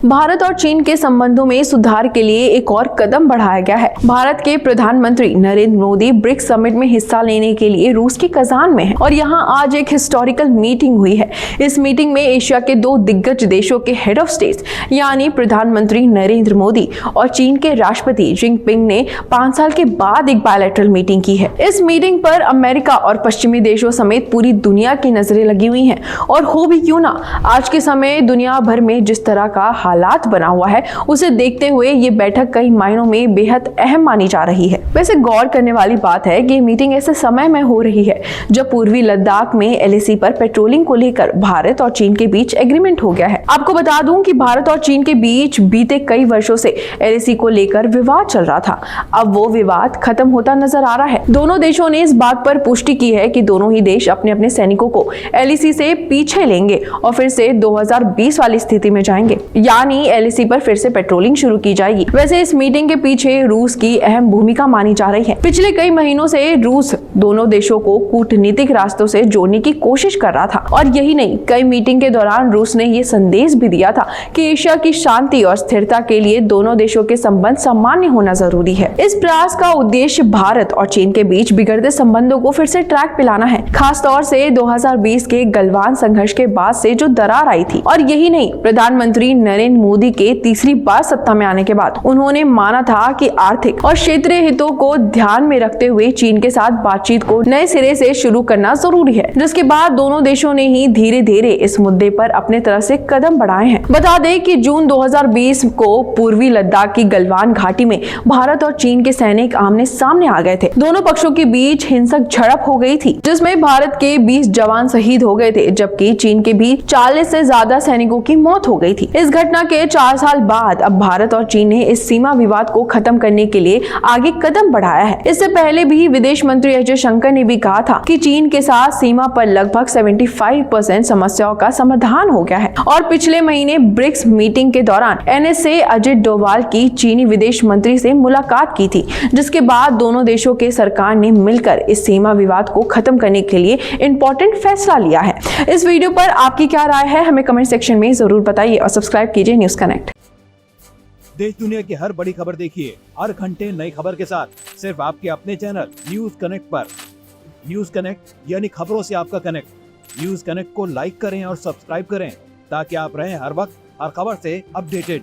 भारत और चीन के संबंधों में सुधार के लिए एक और कदम बढ़ाया गया है। भारत के प्रधानमंत्री नरेंद्र मोदी ब्रिक्स समिट में हिस्सा लेने के लिए रूस की कजान में हैं और यहां आज एक हिस्टोरिकल मीटिंग हुई है। इस मीटिंग में एशिया के दो दिग्गज देशों के हेड ऑफ स्टेट यानी प्रधानमंत्री नरेंद्र मोदी और चीन के राष्ट्रपति जिनपिंग ने 5 साल के बाद एक बायलैटरल मीटिंग की है। इस मीटिंग पर अमेरिका और पश्चिमी देशों समेत पूरी दुनिया की नजरें लगी हुई हैं और हो भी क्यों ना, आज के समय दुनिया भर में जिस तरह का हालात बना हुआ है उसे देखते हुए ये बैठक कई मायनों में बेहद अहम मानी जा रही है। वैसे गौर करने वाली बात है कि ये मीटिंग ऐसे समय में हो रही है जब पूर्वी लद्दाख में एलएसी पर पेट्रोलिंग को लेकर भारत और चीन के बीच एग्रीमेंट हो गया है। आपको बता दूं कि भारत और चीन के बीच बीते कई वर्षों से एलएसी को लेकर विवाद चल रहा था। अब वो विवाद खत्म होता नजर आ रहा है। दोनों देशों ने इस बात पर पुष्टि की है कि दोनों ही देश अपने अपने सैनिकों को एलएसी से पीछे लेंगे और फिर से 2020 वाली स्थिति में जाएंगे, यानी एलएसी पर फिर से पेट्रोलिंग शुरू की जाएगी। वैसे इस मीटिंग के पीछे रूस की अहम भूमिका मानी जा रही है। पिछले कई महीनों से रूस दोनों देशों को कूटनीतिक रास्तों से जोड़ने की कोशिश कर रहा था और यही नहीं, कई मीटिंग के दौरान रूस ने ये संदेश भी दिया था कि एशिया की शांति और स्थिरता के लिए दोनों देशों के संबंध सामान्य होना जरूरी है। इस प्रयास का उद्देश्य भारत और चीन के बीच बिगड़ते संबंधों को फिर से ट्रैक पे लाना है, खासतौर से 2020 के गलवान संघर्ष के बाद से जो दरार आई थी। और यही नहीं, प्रधानमंत्री नरेंद्र मोदी के तीसरी बार सत्ता में आने के बाद उन्होंने माना था कि आर्थिक और क्षेत्रीय हितों को ध्यान में रखते हुए चीन के साथ बातचीत को नए सिरे से शुरू करना जरूरी है, जिसके बाद दोनों देशों ने ही धीरे धीरे इस मुद्दे पर अपने तरफ से कदम बढ़ाए हैं। बता दें कि जून 2020 को पूर्वी लद्दाख की गलवान घाटी में भारत और चीन के सैनिक आमने सामने आ गए थे। दोनों पक्षों के बीच हिंसक झड़प हो गई थी, जिसमें भारत के 20 जवान शहीद हो गए थे, जबकि चीन के भी 40 से ज्यादा सैनिकों की मौत हो गई थी। इस घटना के 4 साल बाद अब भारत और चीन ने इस सीमा विवाद को खत्म करने के लिए आगे कदम बढ़ाया है। इससे पहले भी विदेश मंत्री एस जयशंकर ने भी कहा था कि चीन के साथ सीमा पर लगभग 75% समस्याओं का समाधान हो गया है। और पिछले महीने ब्रिक्स मीटिंग के दौरान एनएसए अजित डोभाल की चीनी विदेश मंत्री से मुलाकात की थी, जिसके बाद दोनों देशों के सरकार ने मिलकर इस सीमा विवाद को खत्म करने के लिए इंपॉर्टेंट फैसला लिया है। इस वीडियो पर आपकी क्या राय है, हमें कमेंट सेक्शन में जरूर बताइए और सब्सक्राइब कीजिए न्यूज कनेक्ट। देश दुनिया की हर बड़ी खबर देखिए हर घंटे नई खबर के साथ सिर्फ आपके अपने चैनल न्यूज कनेक्ट पर। न्यूज कनेक्ट यानी खबरों से आपका कनेक्ट। न्यूज कनेक्ट को लाइक करें और सब्सक्राइब करें ताकि आप रहें हर वक्त हर खबर से अपडेटेड।